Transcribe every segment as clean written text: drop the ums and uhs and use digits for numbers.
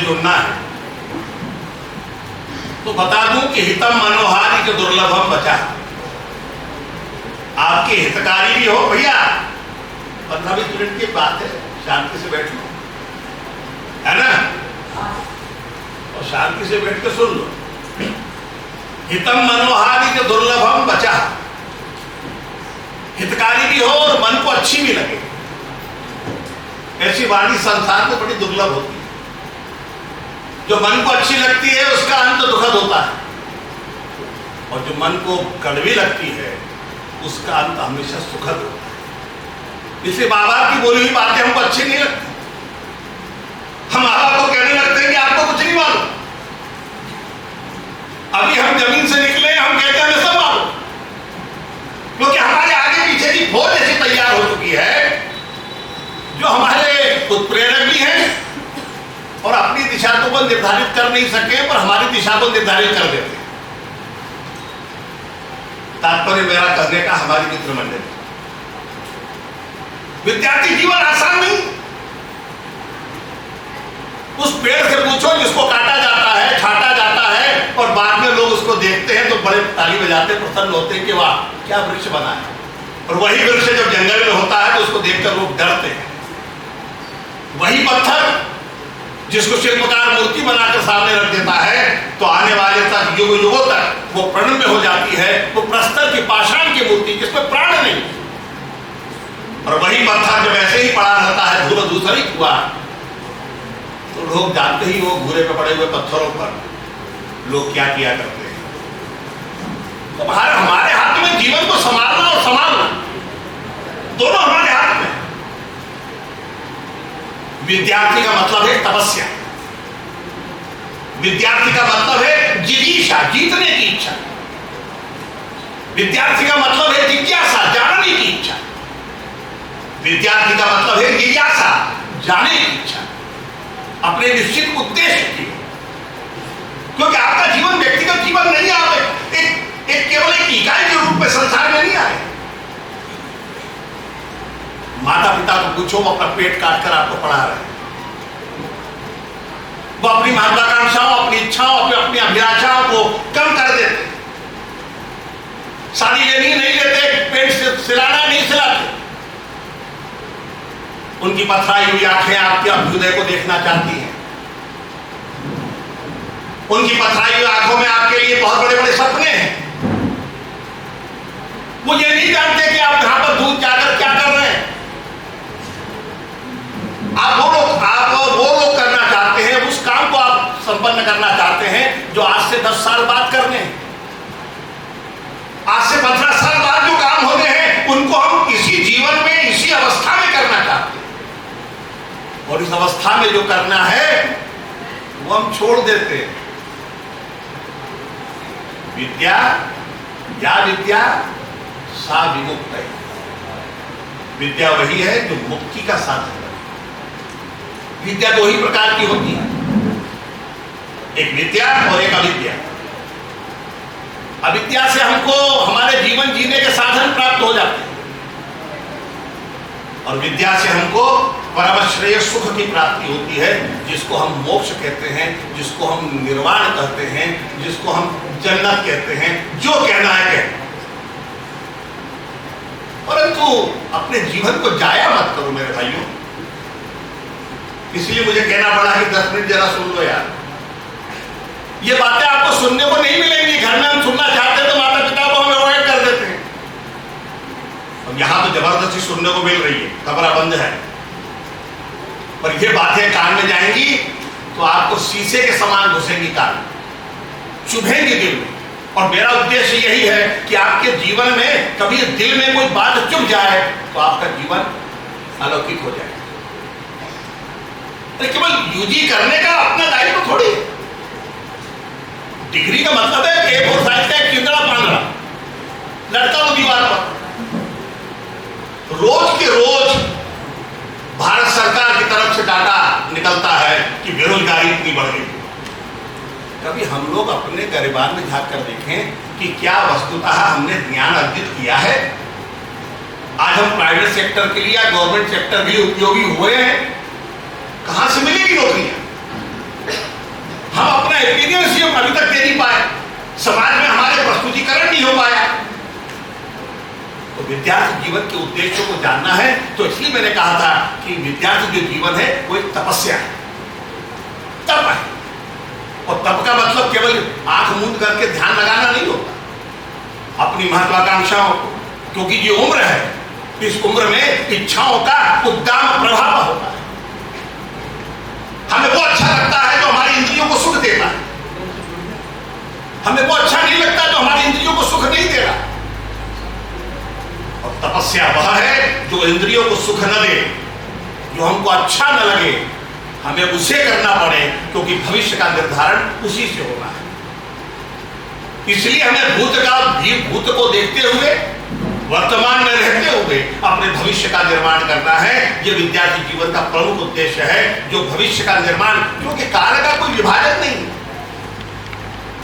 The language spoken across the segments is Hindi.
जुड़ना है तो बता दूं कि हितम मनोहारी के दुर्लभम बचा। आपके हितकारी भी हो भैया, 15-20 मिनट की बात है, शांति से बैठ लो, है ना, और शांति से बैठ के सुन लो। हितम मनोहारी के दुर्लभम बचा, हितकारी भी हो और मन को अच्छी भी लगे, ऐसी वाणी संसार में बड़ी दुर्लभ होती है। जो मन को अच्छी लगती है उसका अंत दुखद होता है, और जो मन को कड़वी लगती है उसका अंत हमेशा सुखद होता है। इसलिए बाबा की बोली हुई बातें हमको अच्छी नहीं लगती। हम बाबा को कहने लगते हैं कि आपको कुछ नहीं मालूम, अभी हम जमीन से निकले, हम कहते हैं हमें सब मालूम, क्योंकि हमारे आगे पीछे की फौज ऐसी तैयार हो चुकी है जो हमारे उत्प्रेरक भी हैं और अपनी दिशा को निर्धारित कर नहीं सके पर हमारी दिशा को निर्धारित कर देते हैं। तात्पर्य मेरा कहने का, हमारी मित्र मंडली, विद्यार्थी जीवन आसान नहीं। उस पेड़ से पूछो जिसको काटा जाता है, छाटा जाता है, और बाद में लोग उसको देखते हैं तो बड़े ताली बजाते, प्रसन्न होते हैं कि वाह क्या वृक्ष बना है। और वही वृक्ष जब जंगल में होता है तो उसको देखकर लोग डरते हैं। वही पत्थर जिसको शिल्पकार मूर्ति बनाकर सामने रख देता है तो आने वाले तक युग युगों तक वो प्रणम्य हो जाती है, वो प्रस्तर की पाषाण की मूर्ति जिसमें प्राण नहीं। और वही पत्थर जब ऐसे ही पड़ा रहता है धूल धूसरित हुआ तो लोग जानते ही वो घूरे पे पड़े हुए पत्थरों पर लोग क्या किया करते हैं। तो हमारे हाथ में जीवन को संभालना और संभालना दोनों हमारे हाथ में। विद्यार्थी का मतलब है तपस्या, विद्यार्थी का मतलब है जिज्ञासा, जीतने की इच्छा, विद्यार्थी का मतलब है जिज्ञासा, जानने की इच्छा, विद्यार्थी का मतलब है जिज्ञासा, जाने की इच्छा, अपने निश्चित उद्देश्य की। क्योंकि आपका जीवन व्यक्तिगत जीवन नहीं, आप एक केवल एक इकाई के रूप में संसार में नहीं आए। माता पिता को पूछो, वो अपना पेट काट कर आपको पढ़ा रहे हैं, वो अपनी महत्वाकांक्षाओं, अपनी इच्छाओं, अपनी अभिलाषाओं को कम कर देते, शादी लेनी नहीं लेते, पेट सिलाना नहीं सिलाते। उनकी पथराई हुई आंखें आपके अभ्युदय को देखना चाहती हैं, उनकी पथराई हुई आंखों में आपके लिए बहुत बड़े बड़े सपने हैं। वो ये नहीं जानते कि आप यहां पर दूर जाकर क्या कर रहे हैं। आप वो लोग करना चाहते हैं, उस काम को आप संपन्न करना चाहते हैं जो आज से 10 साल बाद करने हैं, आज से 15 साल बाद जो काम होने हैं उनको हम इसी जीवन में, इसी अवस्था में करना चाहते हैं। और इस अवस्था में जो करना है वो हम छोड़ देते हैं। विद्या या विद्या सा विमुक्त है, विद्या वही है जो मुक्ति का साधन है। विद्या दो ही प्रकार की होती है, एक विद्या और एक अविद्या। अविद्या से हमको हमारे जीवन जीने के साधन प्राप्त हो जाते हैं, और विद्या से हमको परम श्रेय सुख की प्राप्ति होती है, जिसको हम मोक्ष कहते हैं, जिसको हम निर्वाण कहते हैं, जिसको हम जन्नत कहते हैं। जो कहना है कहते, परंतु अपने जीवन को जाया मत करो मेरे भाइयों। इसलिए मुझे कहना पड़ा कि 10 मिनट जरा सुन लो यार। ये बातें आपको सुनने को नहीं मिलेंगी। घर में हम सुनना चाहते हैं तो माता पिता को हम अवॉइड कर देते हैं, और यहां तो जबरदस्ती सुनने को मिल रही है, खबरा बंद है। पर ये बातें कान में जाएंगी तो आपको शीशे के समान घुसेंगी कान, चुभेंगी दिल में। और मेरा उद्देश्य यही है कि आपके जीवन में कभी दिल में कोई बात चुभ जाए तो आपका जीवन अलौकिक हो जाए। तो केवल यूजी करने का अपना दायित्व थोड़ी। डिग्री का मतलब है कि A4 साइज का एक चिंदड़ा पांगड़ा लटका हो दीवार पर। रोज के रोज भारत सरकार की तरफ से डाटा निकलता है कि बेरोजगारी इतनी बढ़ गई। कभी हम लोग अपने गरिबान में झांक कर देखें कि क्या वस्तुतः हमने ज्ञान अर्जित किया है। आज हम प्राइवेट सेक्टर के लिए या गवर्नमेंट सेक्टर भी उपयोगी हुए हैं। कहां से मिलेगी नौकरियां? समाज में हमारे प्रस्तुतिकरण नहीं हो पाया। तो विद्यार्थी जीवन के उद्देश्यों को जानना है। तो इसलिए मैंने कहा था कि विद्यार्थी जो जीवन है वो एक तपस्या है, तप है। और तप का मतलब केवल आंख मूंद करके ध्यान लगाना नहीं होता, अपनी महत्वाकांक्षाओं को, क्योंकि ये उम्र है, इस उम्र में इच्छाओं का उद्दाम प्रभाव होता है। हमें वो अच्छा लगता है जो हमारी इंद्रियों को सुख देता है, हमें वो अच्छा नहीं लगता जो हमारी इंद्रियों को सुख नहीं दे रहा। और तपस्या वह है जो इंद्रियों को सुख न दे, जो हमको अच्छा न लगे, हमें उसे करना पड़े, क्योंकि भविष्य का निर्धारण उसी से होना है। इसलिए हमें भूत को देखते हुए, वर्तमान में रहते हुए अपने भविष्य का निर्माण करना है। यह विद्यार्थी जीवन का प्रमुख उद्देश्य है, जो भविष्य का निर्माण, क्योंकि काल का कोई विभाजन नहीं,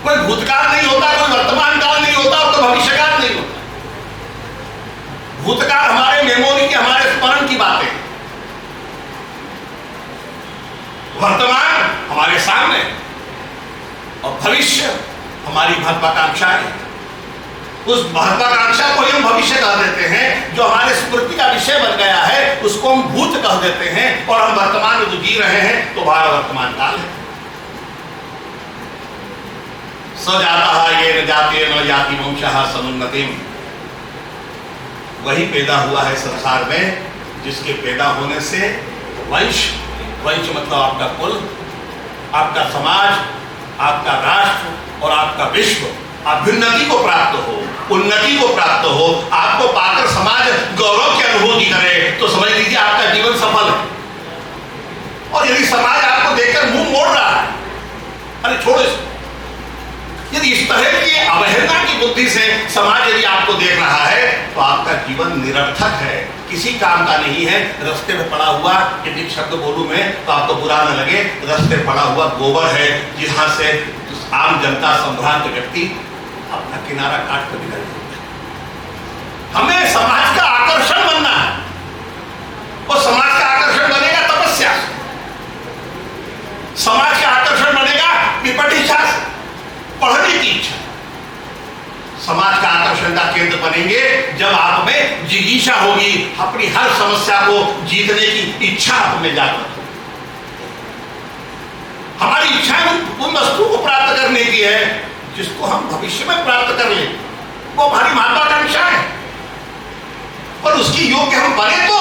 कोई भूतकाल नहीं होता, कोई वर्तमान काल नहीं होता, तो भविष्य काल नहीं होता। भूतकाल हमारे मेमोरी की, हमारे स्मरण की बातें, वर्तमान हमारे सामने, और भविष्य हमारी महत्वाकांक्षाएं। उस महत्वाकांक्षा को हम भविष्य कह देते हैं, जो हमारे स्मृति का विषय बन गया है उसको हम भूत कह देते हैं, और हम वर्तमान में जो जी रहे हैं तो हमारा वर्तमान काल है। स जाता ये न जाते न जाति वंशः समुन्नतिम, वही पैदा हुआ है संसार में जिसके पैदा होने से वंश मतलब आपका कुल, आपका समाज, आपका राष्ट्र और आपका विश्व अभ्युन्नति को प्राप्त हो, उन्नति को प्राप्त हो। आपको पाकर समाज गौरव की अनुभूति करे तो समझ लीजिए आपका जीवन सफल है। और यदि समाज आपको देखकर मुंह मोड़ रहा है, अरे छोड़ो, यदि इस तरह की अवहेलना की बुद्धि से समाज यदि आपको देख रहा है तो आपका जीवन निरर्थक है, किसी काम का नहीं है। रास्ते में पड़ा हुआ, यदि शब्द बोलूं मैं तो आपको बुरा न लगे, रास्ते में पड़ा हुआ गोबर है, जहां से आम जनता, संभ्रांत व्यक्ति अपना किनारा काट कर निकल जाता है। हमें समाज का आकर्षण बनना है, और समाज का आकर्षण बनेगा तपस्या से, समाज का आकर्षण बनेगा विपट इच्छा से, पढ़ने की इच्छा। समाज का आकर्षण का केंद्र बनेंगे जब आप में जिज्ञासा होगी, अपनी हर समस्या को जीतने की इच्छा आप में जागृत होगी। हमारी इच्छाएं उन वस्तु को प्राप्त करने की है जिसको हम भविष्य में प्राप्त कर लें, वो हमारी महत्वाकांक्षा है। और उसकी योग्य हम बने तो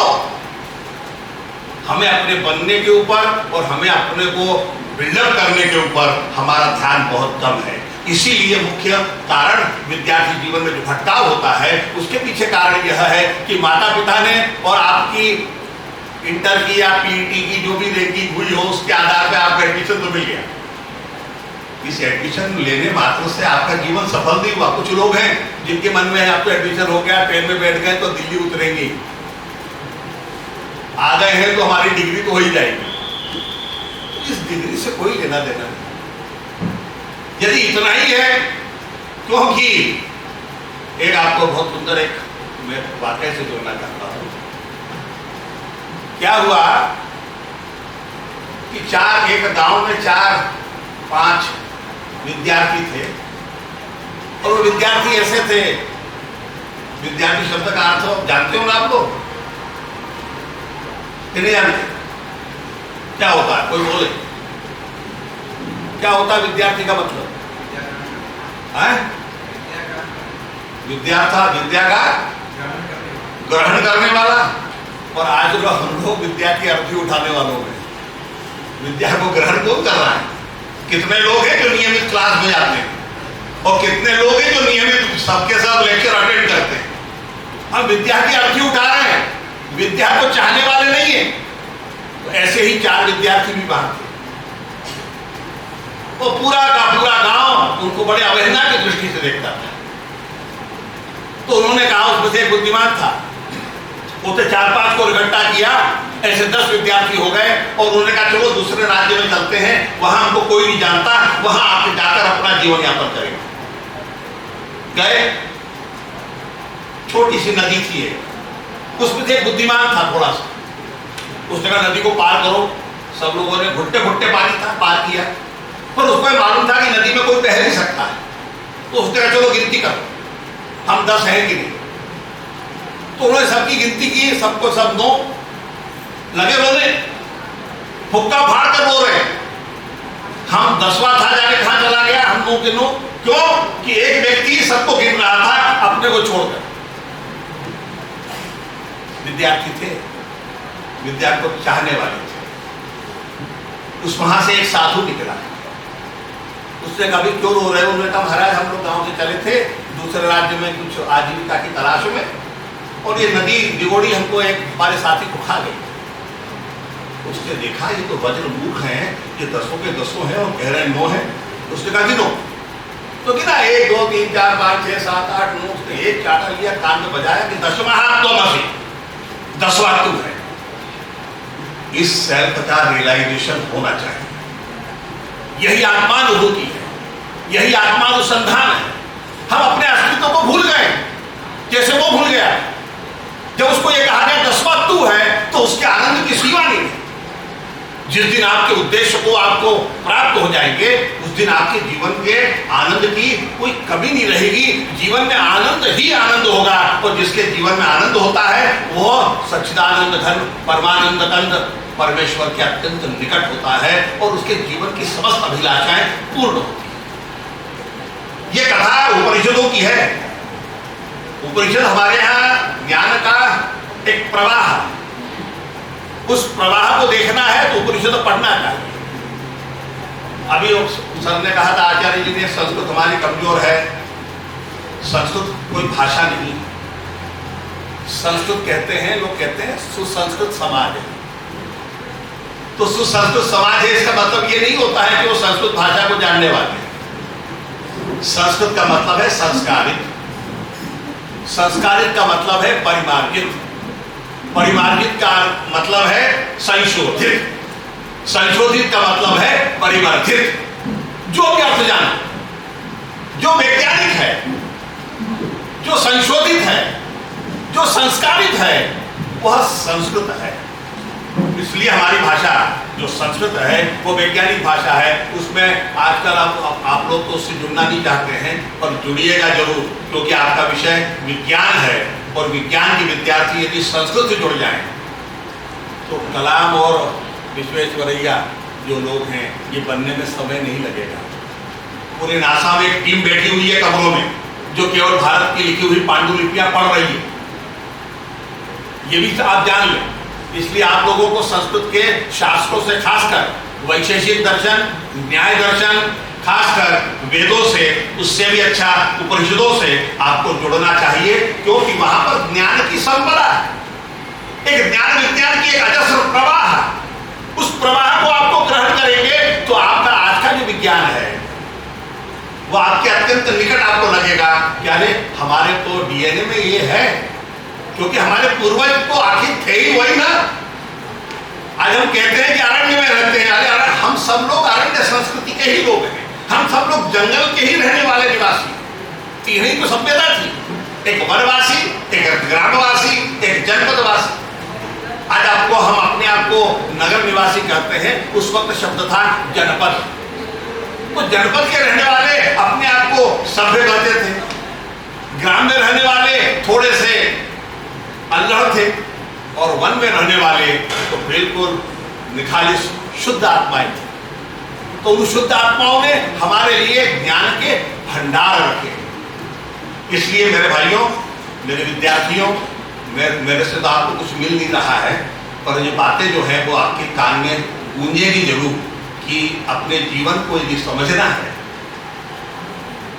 हमें अपने बनने के ऊपर और हमें अपने को बिल्डअप करने के ऊपर हमारा ध्यान बहुत कम है। इसीलिए मुख्य कारण विद्यार्थी जीवन में जो भटकाव होता है उसके पीछे कारण यह है कि माता पिता ने और आपकी इंटर की या पीईटी की जो भी रैंकिंग हुई हो उसके आधार पे आपका एडमिशन तो मिल गया। इस एडमिशन लेने मात्र से आपका जीवन सफल नहीं हुआ। कुछ लोग हैं जिनके मन में है आपको एडमिशन हो गया, ट्रेन में बैठ गए तो दिल्ली उतरेंगे, आ गए हैं तो हमारी डिग्री तो हो ही जाएगी। तो इस डिग्री से कोई लेना देना नहीं। यदि इतना ही है, क्योंकि एक आपको बहुत सुंदर एक मैं वाकये से जोड़ना चाहता हूं। क्या हुआ कि एक गांव में 4-5 विद्यार्थी थे, और वो विद्यार्थी ऐसे थे, विद्यार्थी शब्द का अर्थ जानते हो ना आप लोग कि नहीं जानते? क्या होता है, कोई बोले क्या होता है विद्यार्थी का मतलब? विद्या का ग्रहण करने वाला। और आज हम लोग विद्या की अर्थी उठाने वालों में विद्या को ग्रहण कौन कर रहा है? कितने लोग हैं जो नियमित क्लास में जाते हैं, और कितने लोग हैं जो नियमित सबके साथ लेक्चर अटेंड करते हैं। हम विद्या की अर्थी उठा रहे हैं, विद्या को चाहने वाले नहीं है। तो ऐसे ही 4 विद्यार्थी भी बाहर थे, वो पूरा का पूरा गांव उनको बड़े अवहेलना की दृष्टि से देखता था। तो उन्होंने कहा, उसमें से एक बुद्धिमान था, उसने 4-5 को इकट्ठा किया, ऐसे 10 विद्यार्थी हो गए, और उन्होंने कहा चलो दूसरे राज्य में चलते हैं, वहां हमको कोई नहीं जानता, वहां आप जाकर अपना जीवन यापन करेंगे। गए, छोटी सी नदी थी, उसमें से एक बुद्धिमान था थोड़ा सा, उसने कहा नदी को पार करो। सब लोगों ने घुट्टे पानी था, पार किया, पर उसको मालूम था कि नदी में कोई बह नहीं सकता है, तो उसने कहा चलो गिनती करो, हम 10 हैं कि नहीं। तो उन्होंने सबकी गिनती की, सबको सब 9 लगे रोने, हुक्का फाड़ कर रो रहे। हम 10वां था, जाने कहां चला गया, हम 9 के 9। क्यों कि एक व्यक्ति सबको गिन रहा था अपने को छोड़कर। विद्यार्थी थे, विद्या को चाहने वाले थे। उस वहां से एक साधु निकला, उसने कहा भी क्यों रो रहे हो? उन्होंने कहा महाराज हम लोग गांव से चले थे दूसरे राज्य में कुछ आजीविका की तलाश में, और ये नदी डिगोड़ी हमको एक हमारे साथी को खा गई। उसने देखा ये तो वज्र मूर्ख हैं, ये 10 के 10 हैं और कह रहे 9 हैं। उसने कहा गिनो, तो गिना 1 2 3 4 5 6 7 8 9। उसने एक चाटा लिया, कान में बजाया कि 10वां हाथ तो मसी, 10वां तू है। इस सेल्फ का रियलाइजेशन होना चाहिए। यही आत्मानुभूति है, यही आत्मानुसंधान है। हम अपने अस्तित्व को भूल गए, जैसे वो भूल गया। जब उसको ये कहा गया 10वां तू है, तो उसके आनंद की सीमा नहीं है। जिस दिन आपके उद्देश्य को आपको प्राप्त हो जाएंगे, उस दिन आपके जीवन के आनंद की कोई कमी नहीं रहेगी। जीवन में आनंद ही आनंद होगा, और जिसके जीवन में आनंद होता है वो सच्चिदानंद घन परमानंद कंद परमेश्वर के अत्यंत निकट होता है, और उसके जीवन की समस्त अभिलाषाएं पूर्ण होती है। ये कथा उपनिषदों की है। उपनिषद हमारे यहाँ ज्ञान का एक प्रवाह है। उस प्रवाह को देखना है तो उपनिषद पढ़ना चाहिए। अभी सर ने कहा था, आचार्य जी ने, संस्कृत हमारी कमजोर है। संस्कृत कोई भाषा नहीं, संस्कृत कहते हैं, लोग कहते हैं सुसंस्कृत समाज है। तो सुसंस्कृत समाज है, इसका मतलब ये नहीं होता है कि वो संस्कृत भाषा को जानने वाले हैं। संस्कृत का मतलब है संस्कारित, संस्कारित का मतलब है परिमार्जित, परिमार्जित का मतलब है संशोधित, संशोधित का मतलब है परिवर्तित। जो भी अर्थ जानो, जो वैज्ञानिक है, जो संशोधित है, जो संस्कारित है, वह संस्कृत है। इसलिए हमारी भाषा जो संस्कृत है वो वैज्ञानिक भाषा है। उसमें आजकल आप लोग तो उससे जुड़ना नहीं चाहते हैं, पर जुड़िएगा जरूर, क्योंकि आपका विषय विज्ञान है, और विज्ञान के विद्यार्थी यदि संस्कृत से जुड़ जाएं तो कलाम और विश्वेश्वरैया जो लोग हैं, ये बनने में समय नहीं लगेगा। पूरे नासा में एक टीम बैठी हुई है कमरों में, जो केवल भारत की लिखी हुई पांडुलिपियां पढ़ रही है। ये भी आप जान लें। इसलिए आप लोगों को संस्कृत के शास्त्रों से, खासकर वैशेषिक दर्शन, न्याय दर्शन, खासकर वेदों से, उससे भी अच्छा उपनिषदों से आपको जुड़ना चाहिए, क्योंकि वहां पर ज्ञान की संपदा है। एक ज्ञान विज्ञान की एक अजस्र प्रवाह है। उस प्रवाह को आपको ग्रहण करेंगे तो आपका आज का जो विज्ञान है वो आपके अत्यंत निकट आपको लगेगा। यानी हमारे तो डीएनए में ये है, क्योंकि हमारे पूर्वज तो आखिर थे ही वही ना। आज हम कहते हैं कि अरण्य में रहते हैं, अरे हम सब लोग अरण्य संस्कृति के ही लोग हैं। हम सब लोग जंगल के ही रहने वाले निवासी। तीन ही तो सभ्यता थी, एक वनवासी, एक ग्रामवासी, एक जनपदवासी। आज आपको हम अपने आप को नगर निवासी कहते हैं, उस वक्त शब्द था जनपद। तो जनपद के रहने वाले अपने आप को सभ्य कहते थे। ग्राम में रहने वाले थोड़े से अल्लड़ थे, और वन में रहने वाले तो बिल्कुल निखालिस शुद्ध आत्माएं थे। तो उन शुद्ध आत्माओं ने हमारे लिए ज्ञान के भंडार रखे। इसलिए मेरे भाइयों, मेरे विद्यार्थियों, मेरे से तो आपको कुछ मिल नहीं रहा है, पर ये बातें जो है वो आपके कान में गूंजेगी जरूर, कि अपने जीवन को यदि समझना है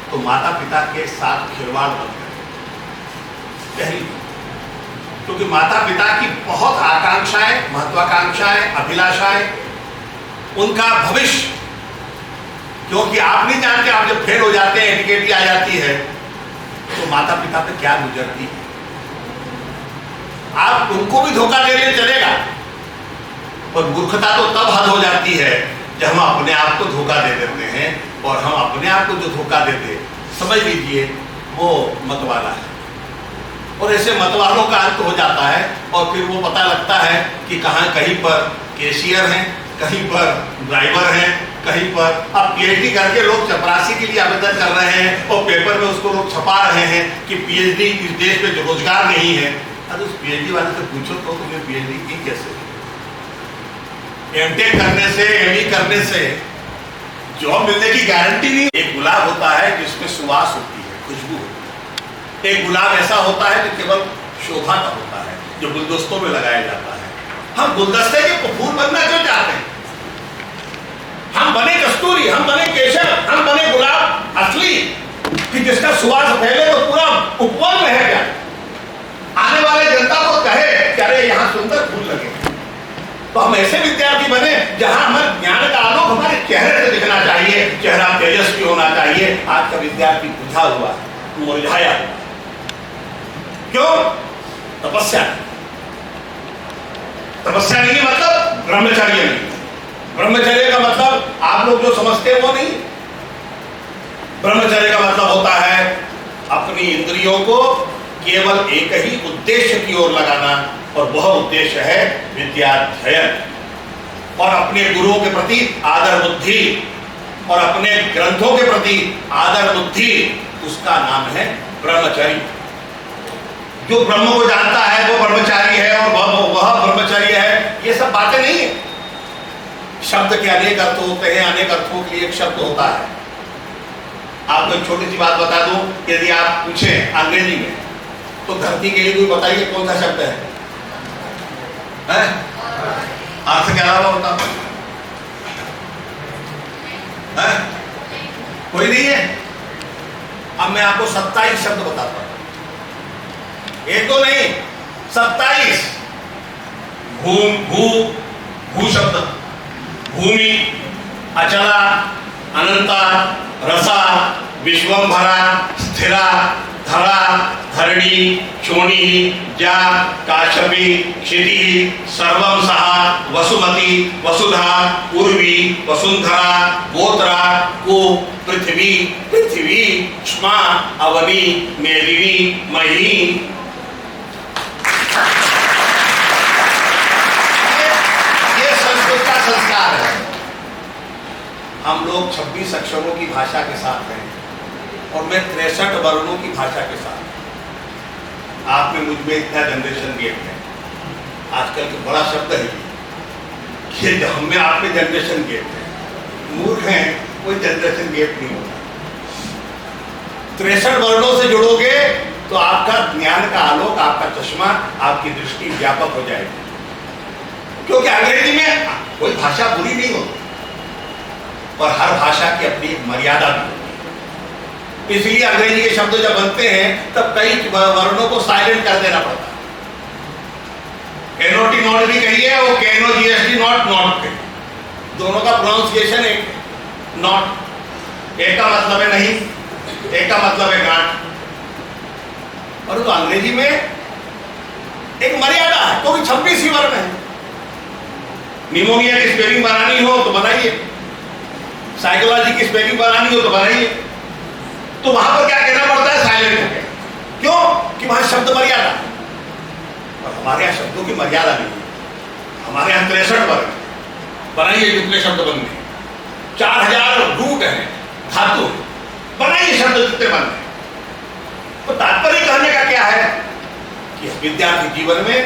तो माता पिता के साथ खिलवाड़ मत करें। पहली, क्योंकि माता पिता की बहुत आकांक्षाएं, महत्वाकांक्षाएं, अभिलाषाएं, उनका भविष्य, क्योंकि आप नहीं जानते, आप जब फेल हो जाते हैं, एडिकेटी आ जाती है, तो माता पिता पे क्या गुजरती है। आप उनको भी धोखा दे ले चलेगा, पर मूर्खता तो तब हद हो जाती है जब हम अपने आप को धोखा दे देते हैं। और हम अपने आप को जो धोखा देते, समझ लीजिए वो मतवाला है, और ऐसे मतवालों का अंत हो जाता है। और फिर वो पता लगता है कि कहीं पर कैशियर हैं, कहीं पर ड्राइवर हैं, कहीं पर। अब पीएचडी करके लोग चपरासी के लिए आवेदन कर रहे हैं और पेपर में उसको लोग छपा रहे हैं कि पीएचडी इस देश में जो रोजगार नहीं है। अरे उस पीएचडी वाले से पूछो तो तुमने पीएचडी की कैसे? एमटेक करने से, एमई करने से जॉब मिलने की गारंटी नहीं। एक गुलाब होता है जिसमें सुवास होती है, खुशबू होती है। एक गुलाब ऐसा होता है जो केवल शोभा का होता है, जो गुलदस्तों में लगाया जाता है। हम गुलदस्ते के फूल बनना क्यों चाहते हैं? हम बने कस्तूरी, हम बने केशर, हम बने गुलाब असली कि जिसका सुवास फैले तो पूरा उपवन में है। क्या आने वाले जनता को कहे कि अरे यहाँ सुंदर फूल लगे। तो हम ऐसे विद्यार्थी बने जहां हमारे ज्ञान का आलोक हमारे चेहरे से दिखना चाहिए, चेहरा तेजस्वी होना चाहिए। आज का विद्यार्थी बुझा हुआ है, मुरझाया हुआ। क्यों? तपस्या। तपस्या नहीं मतलब ब्रह्मचर्य नहीं। ब्रह्मचर्य का मतलब आप लोग जो समझते हैं वो नहीं। ब्रह्मचर्य का मतलब होता है अपनी इंद्रियों को केवल एक ही उद्देश्य की ओर लगाना, और वह उद्देश्य है विद्याध्ययन। और अपने गुरुओं के प्रति आदर बुद्धि, और अपने ग्रंथों के प्रति आदर बुद्धि, उसका नाम है ब्रह्मचर्य। जो ब्रह्म को जानता है वो ब्रह्मचारी है, और वह ब्रह्मचर्य है। ये सब बातें नहीं है। शब्द के अनेक अर्थ होते हैं, अनेक अर्थों के लिए एक शब्द होता है। आपको एक छोटी सी बात बता दूं, यदि आप पूछें अंग्रेजी में तो धरती के लिए कोई बताइए कौन सा शब्द है? अर्थ के अलावा होता है? कोई नहीं है। अब मैं आपको 27 शब्द बताता हूं, एक दो नहीं, 27। भू शब्द, भूमि, अचला, अनंता, रसा, विश्वंभरा, स्थिरा, धरा, धरणी, चोणी, जा, काशपी, क्षिति, सर्वम सहा, वसुमती, वसुधा, उर्वी, वसुंधरा, गोत्रा, को, पृथ्वी, पृथ्वी, क्ष्मा, अवनी, मेदिनी, मही। ये संस्कृत का संस्कार है। हम लोग 26 अक्षरों की भाषा के साथ हैं और मैं 63 वर्णों की भाषा के साथ। आप में मुझ में इतना जनरेशन गैप है। आजकल तो बड़ा शब्द है कि हम में आप में जनरेशन गैप है। मूर्ख हैं, कोई जनरेशन गैप नहीं होता। 63 वर्णों से जुड़ोगे तो आपका ज्ञान का आलोक, आपका चश्मा, आपकी दृष्टि व्यापक हो जाएगी। क्योंकि अंग्रेजी में कोई भाषा बुरी नहीं होती, पर हर भाषा की अपनी एक मर्यादा भी होती है। इसलिए अंग्रेजी के शब्द जब बनते हैं तब कई वर्णों को साइलेंट कर देना पड़ता है। एनओटी नॉट भी कहिए, वो कैनो जीएसटी नॉट नॉट कहिए, दोनों का प्रोनाउंसिएशन एक। नॉट एक का मतलब है नहीं, एक का मतलब है गांठ। और तो अंग्रेजी में एक मर्यादा है, तो भी 26 ही वर्ण है। निमोनिया की स्पेलिंग बनानी हो तो बनाइए, साइकोलॉजी की स्पेलिंग बनानी हो तो बनाइए। तो वहां पर क्या कहना पड़ता है? साइलेंट हो गया। क्यों? कि वहां शब्द मर्यादा, और हमारे यहाँ शब्दों की मर्यादा नहीं है। हमारे यहाँ 63 वर्ग बनाइए, जितने शब्द बन गए, 4000 रूट है, धातु, बनाइए शब्द जितने बन गए। तो तात्पर्य कहने का क्या है कि विद्यार्थी जीवन में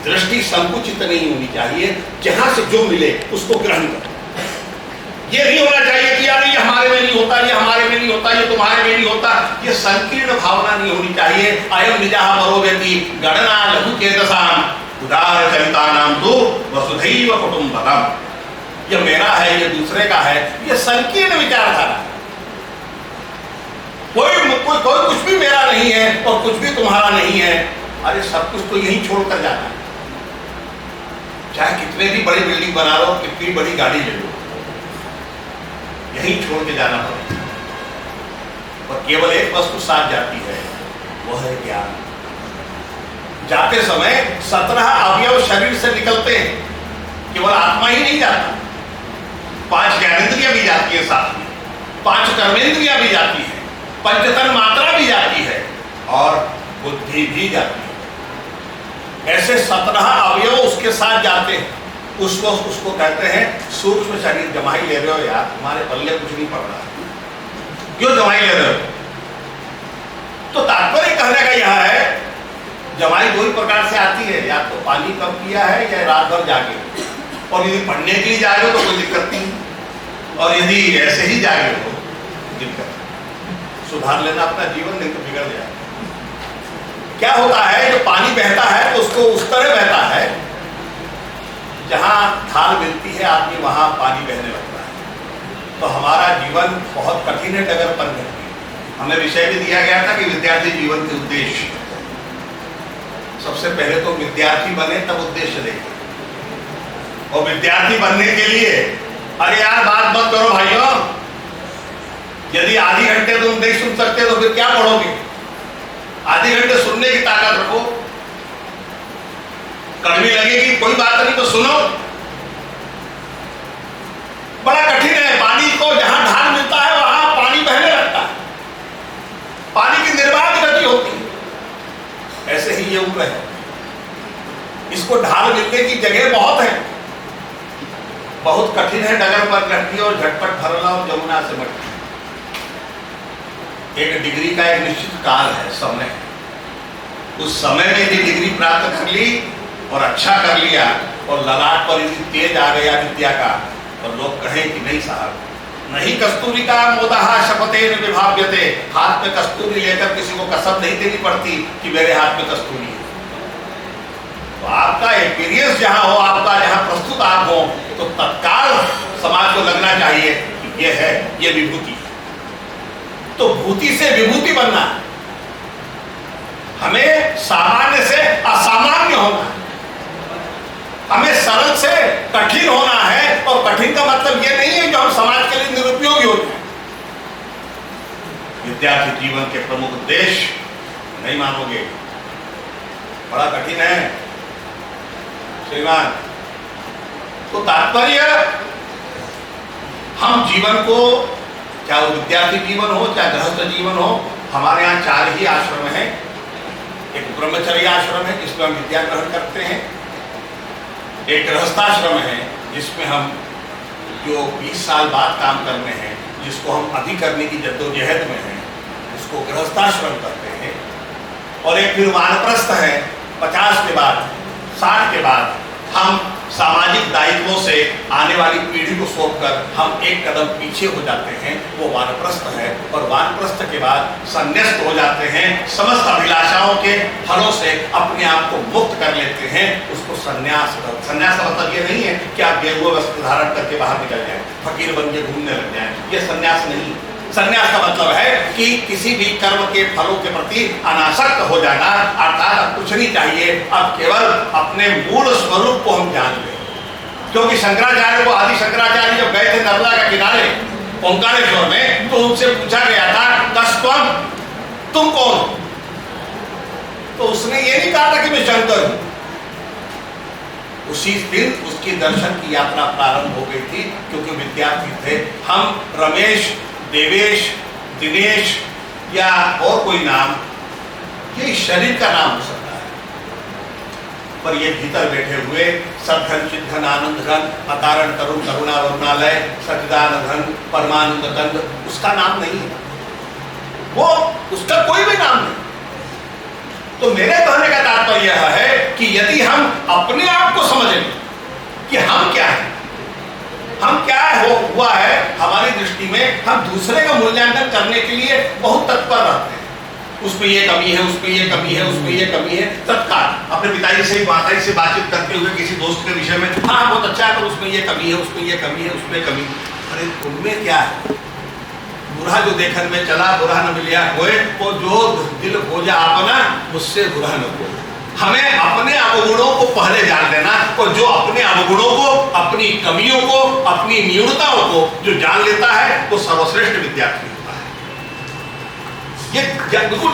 दृष्टि संकुचित नहीं होनी चाहिए। जहां से जो मिले उसको ग्रहण करो। ये नहीं होना चाहिए कि यार ये हमारे में नहीं होता, ये हमारे में नहीं होता, ये तुम्हारे में नहीं होता। ये संकीर्ण भावना नहीं होनी चाहिए। अयम निजाह मरोव्यति गणना लघु चेतसाम उदार चरितानाम तो वसुधैव कुटुंबकम। ये मेरा है, ये दूसरे का है, ये संकीर्ण विचारधारा। कोई कुछ भी मेरा नहीं है और कुछ भी तुम्हारा नहीं है। अरे सब कुछ तो यही छोड़कर जाना है। चाहे कितने भी बड़ी बिल्डिंग बना लो, कितनी बड़ी गाड़ी ले लो, यही छोड़ के जाना पड़ेगा। और केवल एक वस्तु साथ जाती है, वह है ज्ञान। जाते समय 17 अवयव शरीर से निकलते हैं, केवल आत्मा ही नहीं जाता। 5 ज्ञानेंद्रियां भी जाती है साथ में, 5 कर्मेंद्रियां भी जाती है, पंचतन मात्रा भी जाती है और बुद्धि भी जाती है। ऐसे 17 अवयव उसके साथ जाते हैं। उसको कहते हैं सूक्ष्म शरीर। जमाई ले रहे हो यार, तुम्हारे पल्ले कुछ नहीं पड़ रहा, क्यों जमाई ले रहे हो? तो तात्पर्य कहने का यह है, जमाई दो ही प्रकार से आती है, या तो पानी कम पिया है या रात भर जागे। और यदि पढ़ने के लिए जा रहे हो तो कोई दिक्कत नहीं, और यदि ऐसे ही जागे हो दिक्कत। सुधार लेना अपना जीवन, नहीं तो बिगड़ जाए। क्या होता है, जो पानी बहता है तो उसको उस तरह बहता है जहां ढाल मिलती है आदमी वहां पानी बहने लगता है। तो हमारा जीवन बहुत कठिन है डगर पर है। हमें विषय भी दिया गया था कि विद्यार्थी जीवन के उद्देश्य, सबसे पहले तो विद्यार्थी बने तब उद्देश्य देखें। और विद्यार्थी बनने के लिए, अरे यार बात मत करो भाइयों, यदि आधी घंटे तुम नहीं सुन सकते तो फिर क्या पढ़ोगे? आधे घंटे सुनने की ताकत रखो। कड़वी लगेगी कोई बात नहीं, तो सुनो। बड़ा कठिन है, पानी को जहां ढाल मिलता है वहां पानी बहने लगता है, पानी की निर्बाध गति होती है। ऐसे ही ये उम्र है, इसको ढाल मिलने की जगह बहुत है, बहुत कठिन है डगर पर रहती और झटपट भर लाओ जमुना से मटकी। एक डिग्री का एक निश्चित काल है, समय। उस समय में यदि डिग्री प्राप्त कर ली और अच्छा कर लिया और ललाट पर यदि तेज आ गया विद्या का, और लोग कहें कि नहीं साहब, नहीं कस्तूरी का मोदहा शपथेन विभाव्यते, हाथ में कस्तूरी लेकर किसी को कसम नहीं देनी पड़ती कि मेरे हाथ में कस्तूरी है। तो आपका एक्सपीरियंस जहां हो, आपका जहां प्रस्तुत आप हो, तो तत्काल समाज को लगना चाहिए कि ये है, ये विभूति। तो भूति से विभूति बनना है, हमें सामान्य से असामान्य होना है, हमें सरल से कठिन होना है। और कठिन का मतलब यह नहीं है कि हम समाज के लिए निरुपयोगी होते हैं। विद्यार्थी जीवन के प्रमुख उद्देश्य, नहीं मानोगे, बड़ा कठिन है श्रीमान। तो तात्पर्य, हम जीवन को, चाहे वो विद्यार्थी जीवन हो चाहे गृहस्थ जीवन हो, हमारे यहाँ 4 ही आश्रम हैं। एक ब्रह्मचर्य आश्रम है जिसमें हम विद्या ग्रहण करते हैं, एक गृहस्थाश्रम है जिसमें हम जो 20 साल बाद काम करने हैं, जिसको हम अभी करने की जद्दोजहद में हैं, उसको गृहस्थाश्रम करते हैं। और एक फिर वानप्रस्थ है, 50 के बाद 60 के बाद हम सामाजिक दायित्वों से आने वाली पीढ़ी को सौंपकर हम एक कदम पीछे हो जाते हैं, वो वानप्रस्थ है। और वानप्रस्थ के बाद संन्यास्त हो जाते हैं, समस्त अभिलाषाओं के फलों से अपने आप को मुक्त कर लेते हैं, उसको संन्यास। संन्यास का मतलब ये नहीं है कि आप गेरुआ वस्त्र धारण करके बाहर निकल जाए, फकीर बन के घूमने लग जाए, ये संन्यास नहीं। संन्यास का मतलब है कि किसी भी कर्म के फलों के प्रति अनासक्त हो जाना, अर्थात अब कुछ नहीं चाहिए, अब केवल अपने मूल स्वरूप को हम जान लें। क्योंकि शंकराचार्य को, आदि शंकराचार्य जब गए थे नर्मदा के किनारे ओंकारेश्वर में, तो उनसे पूछा गया था कस्त्वम, तुम कौन हो? तो उसने ये नहीं कहा था कि मैं शंकर हूं। उसी दिन उसकी दर्शन की यात्रा प्रारंभ हो गई थी, क्योंकि विद्यार्थी थे हम। रमेश, देवेश, दिनेश या और कोई नाम, ये शरीर का नाम हो सकता है, पर ये भीतर बैठे हुए सदघन चिद्घन आनंद घन अकारण तरुण करुणा वरुणालय सचिदान घन परमानंद कंद, उसका नाम नहीं है वो, उसका कोई भी नाम नहीं। तो मेरे कहने का तात्पर्य यह है कि यदि हम अपने आप को समझ लें कि हम क्या है, हम क्या हुआ है हमारी दृष्टि में, हम दूसरे का मूल्यांकन करने के लिए बहुत तत्पर रहते हैं। उसमें ये कमी है, उसमें ये कमी है, उसमें ये कमी है, तत्काल अपने पिताजी से, माताजी से बातचीत करते हुए किसी दोस्त के विषय में, हाँ बहुत अच्छा है, पर उसमें ये कमी है, उसमें ये कमी है, उसमें कमी। अरे उनमें क्या है? बुरा जो देखन में चला बुरा न मिलिया होए, वो जो दिल हो जा अपना मुझसे बुरा न हो। हमें अपने अवगुणों को पहले जान लेना, और जो अपने अवगुणों को, अपनी कमियों को, अपनी न्यूनताओं को जो जान लेता है वो सर्वश्रेष्ठ विद्यार्थी होता है। ये बिल्कुल